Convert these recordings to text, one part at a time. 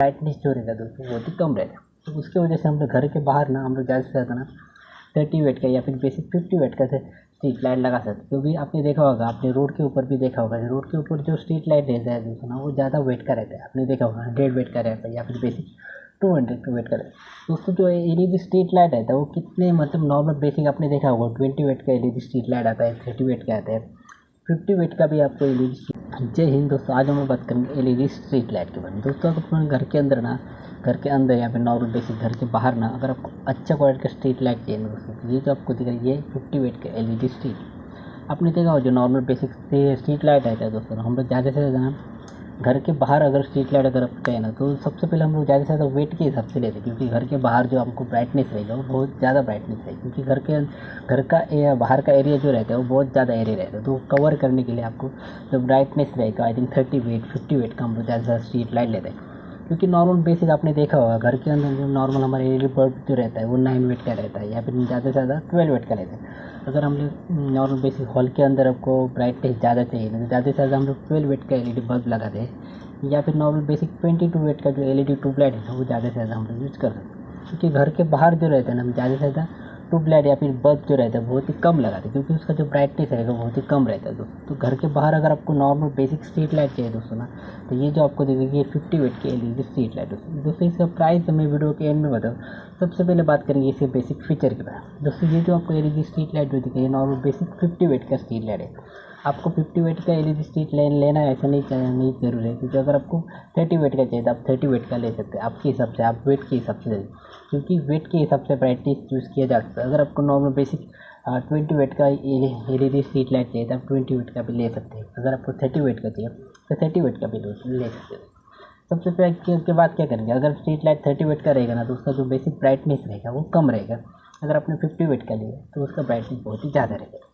Brightness जो रहेगा दोस्तों बहुत ही कम रहेगा। तो उसकी वजह से हम लोग घर के बाहर ना हम लोग ज़्यादा से ज़्यादा ना 30 वेट का या फिर बेसिक 50 वेट का स्ट्रीट लाइट लगा सकते हैं। क्योंकि आपने देखा होगा, आपने रोड के ऊपर भी देखा होगा, रोड के ऊपर जो स्ट्रीट लाइट रहता है दोस्तों ना वो ज़्यादा वेट का रहता है। आपने देखा होगा 100 वेट का रहता है या फिर बेसिक 200 वेट का रहता है। दोस्तों जो LED स्ट्रीट लाइट रहता है वो कितने मतलब नॉर्मल बेसिक आपने देखा होगा 20 वेट का LED स्ट्रीट लाइट आता है, 30 वेट का आता है, 50 वेट का भी आपको LED। जय हिंद दोस्तों, आज हम बात करेंगे LED स्ट्रीट लाइट के बारे में। दोस्तों अगर अपने घर के अंदर ना, घर के अंदर या फिर नॉर्मल बेसिक घर के बाहर ना अगर आपको अच्छा क्वालिटी का स्ट्रीट लाइट चाहिए ना दोस्तों, ये जो आपको दिख रहा है ये 50 वेट का LED स्ट्रीट। आपने देखा हो जो नॉर्मल बेसिक स्ट्रीट लाइट रहता है दोस्तों, हम लोग ज़्यादा से ज़्यादा घर के बाहर अगर स्ट्रीट लाइट अगर आपको चाहिए ना तो सबसे पहले हम लोग ज़्यादा से ज़्यादा वेट के हिसाब से लेते हैं। क्योंकि घर के बाहर जो हमको ब्राइटनेस रहेगा वो बहुत ज़्यादा ब्राइटनेस है। क्योंकि घर का बाहर का एरिया जो रहता है वो बहुत ज़्यादा एरिया रहता है, तो कवर करने के लिए आपको जो ब्राइटनेस रहेगा आई थिंक 30 वेट 50 वेट का हम लोग ज़्यादा से ज़्यादा स्ट्रीट लाइट लेते हैं। क्योंकि नॉर्मल बेसिक आपने देखा होगा घर के अंदर जो नॉर्मल हमारे LED बल्ब जो रहता है वो 9 वेट का रहता है या फिर ज़्यादा से ज़्यादा 12 वेट का रहता है। अगर हम लोग नॉर्मल बेसिक हॉल के अंदर आपको ब्राइटनेस ज़्यादा चाहिए तो ज़्यादा से ज़्यादा हम लोग 12 वेट का LED बल्ब लगाते हैं, या फिर नॉर्मल बेसिक 22 वेट का जो LED ट्यूबलाइट है वो ज़्यादा से ज़्यादा हम लोग यूज़ कर सकते हैं। क्योंकि घर के बाहर जो रहता है ना हम ज़्यादा से ज़्यादा ट्यूबलाइट या फिर बल्ब जो रहता है बहुत ही कम लगाते हैं। क्योंकि उसका जो ब्राइटनेस रहेगा बहुत ही कम रहता है दोस्तों। तो घर के बाहर अगर आपको नॉर्मल बेसिक स्ट्रीट लाइट चाहिए दोस्तों ना, तो ये जो आपको दिखेगी ये 50 वेट की LED स्ट्रीट लाइट दोस्तों इसका प्राइस मैं वीडियो के एंड में बताऊँ। सबसे पहले बात करेंगे इसके बेसिक फीचर के बारे में। दोस्तों ये जो आपको LED स्ट्रीट लाइट जो दिखेगी नॉर्मल बेसिक 50 वेट का स्ट्रीट लाइट है। आपको 50 वेट का LED स्ट्रीट लाइट लेना है ऐसा नहीं ज़रूरी है। क्योंकि अगर आपको 30 वेट का चाहिए तो आप 30 वेट का ले सकते हैं, आपके हिसाब से, आप वेट के हिसाब से ले। क्योंकि वेट के हिसाब से ब्राइटनेस चूज़ किया जा सकता है। अगर आपको नॉर्मल बेसिक 20 वेट का LED स्ट्रीट लाइट चाहिए तो आप 20 वेट का भी ले सकते हैं। अगर आपको 30 वेट का चाहिए तो 30 वेट का भी ले सकते हैं। सबसे पहले के बाद क्या करेंगे, अगर स्ट्रीट लाइट 30 वेट का रहेगा ना तो उसका जो बेसिक ब्राइटनेस रहेगा वो कम रहेगा। अगर आपने 50 वेट का लिया तो उसका ब्राइटनेस बहुत ही ज़्यादा रहेगा।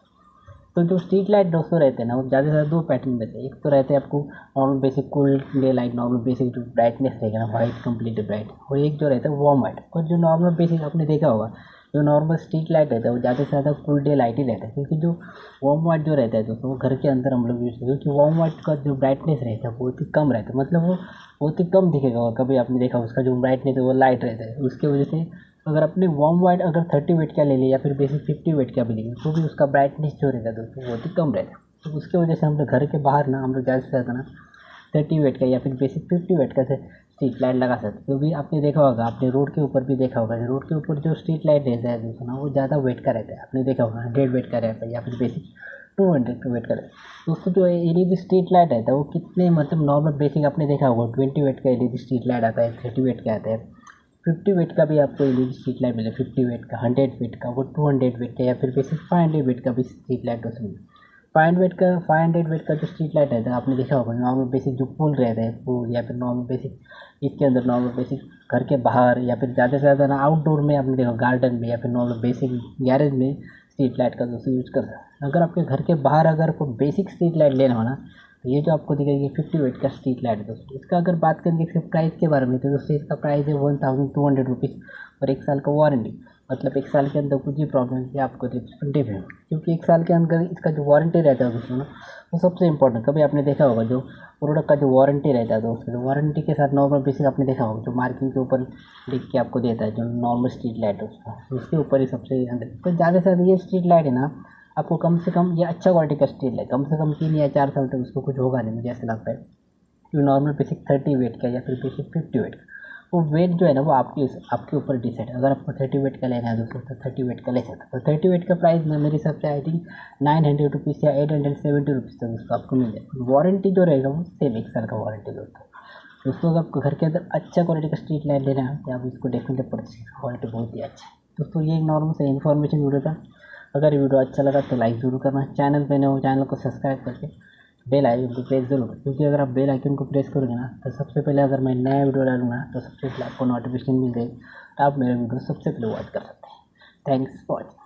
तो जो स्ट्रीट लाइट दोस्तों रहते हैं ना वो ज़्यादा से ज़्यादा दो पैटर्न रहते हैं। एक तो रहते हैं आपको normal basic cool day light, normal basic जो ब्राइटनेस रहेगा ना वाइट कंप्लीट ब्राइट, और एक जो रहता है वार्म वाइट। और जो नॉर्मल बेसिक आपने देखा होगा जो नॉर्मल स्ट्रीट लाइट रहता है वो ज़्यादा से ज़्यादा कूल डे लाइट ही रहता है। क्योंकि जो वार्म वाइट जो रहता है दोस्तों वो घर के अंदर हम लोग यूज़ करते हैं। क्योंकि वार्म वाइट का जो ब्राइटनेस रहता है बहुत ही कम रहता है, मतलब वो बहुत ही कम दिखेगा। और कभी आपने देखा उसका जो ब्राइटनेस है वो लाइट रहता है। उसकी वजह से अगर अपने वार्म वाइट अगर 30 वेट का ले लिया या फिर बेसिक 50 वेट का भी लेंगे तो भी उसका ब्राइटनेस जो रहेगा दोस्तों बहुत ही कम रहेगा। तो उसकी वजह से हम लोग घर के बाहर ना हम लोग ज़्यादा से ज़्यादा ना 30 वेट का या फिर बेसिक 50 वेट का स्ट्रीट लाइट लगा सकते हैं। क्योंकि आपने देखा होगा, आपने रोड के ऊपर भी देखा होगा, रोड के ऊपर जो स्ट्रीट लाइट रहता है दोस्तों ना वो ज़्यादा वेट का रहता है। आपने देखा होगा 100 वेट का रहता है या फिर बेसिक 200 वेट का रहता है। दोस्तों जो LED स्ट्रीट लाइट रहता है वो कितने मतलब नॉर्मल बेसिक आपने देखा होगा 20 वेट का LED स्ट्रीट लाइट आता है, 30 वेट का आता है, 50 वेट का भी आपको LED स्ट्रीट लाइट मिलेगा। 50 वेट का, 100 वेट का, वो 200 वेट का या फिर बेसिक 500 वेट का भी स्ट्रीट लाइट उसमें। 500 वेट का जो स्ट्रीट लाइट रहता है आपने देखा होगा नॉर्मल बेसिक जो पुल रहता है, पुल या फिर नॉर्मल बेसिक इसके अंदर नॉर्मल बेसिक घर के बाहर या फिर ज़्यादा से ज़्यादा ना आउटडोर में आपने देखा गार्डन में या फिर नॉर्मल बेसिक गैरेज में स्ट्रीट लाइट का दोस्तों यूज़ कर सकते हैं। अगर आपके घर के बाहर अगर आपको बेसिक स्ट्रीट लाइट लेना हो ना तो ये जो आपको दिखेगी 50 वेट का स्ट्रीट लाइट है दोस्तों। इसका अगर बात करेंगे इसके प्राइस के बारे में तो दोस्तों इसका प्राइस है 1200 रुपीज़ और 1 साल का वारंटी। मतलब 1 साल के अंदर कुछ ही प्रॉब्लम है आपको रिप्रेजेंटेटिव है। क्योंकि 1 साल के अंदर इसका जो वारंटी रहता है दोस्तों ना वो सबसे इंपॉर्टेंट। कभी आपने देखा होगा जो प्रोडक्ट का जो वारंटी रहता है दोस्तों, वारंटी के साथ नॉर्मल बेसिक आपने देखा होगा जो मार्किंग के ऊपर लिख के आपको देता है जो नॉर्मल स्ट्रीट लाइट है उसके ऊपर ही सबसे अंदर। तो ज़्यादा से ज़्यादा ये स्ट्रीट लाइट है ना आपको कम से कम ये अच्छा क्वालिटी का स्टील है, कम से कम 3 या 4 साल तक उसको कुछ होगा नहीं मुझे ऐसा लगता है। जो नॉर्मल बेसिक 30 वेट का या फिर बेसिक 50 वेट का वो वेट जो है ना वो आपके ऊपर डिसाइड है। अगर आपको 30 वेट का लेना है दोस्तों तो 30 वेट का ले सकते हैं। तो 30 वेट का प्राइस में मेरे हिसाब से आई थिंक 900 रुपीज़ या 870 रुपीज़ तक उसको आपको मिल जाएगा। वारंटी जो रहेगा वो सेम 1 साल का वारंटी दोस्तों अगर आपको घर के अंदर अच्छा क्वालिटी का स्ट्रीट लाइट लेना है तो आप इसको डेफिनेटली परचेज, क्वालिटी बहुत ही अच्छा है दोस्तों। ये एक नॉर्मल से इन्फॉर्मेशन वीडियो था। अगर ये वीडियो अच्छा लगा तो लाइक ज़रूर करना, चैनल पे नए हो चैनल को सब्सक्राइब करके बेल आइकन को प्रेस जरूर करें। क्योंकि अगर आप बेल आइकन को प्रेस करोगे ना तो सबसे पहले अगर मैं नया वीडियो डालूंगा तो सबसे पहले आपको नोटिफिकेशन मिल जाएगी, आप मेरे वीडियो सबसे पहले वॉच कर सकते हैं। Thanks for watching.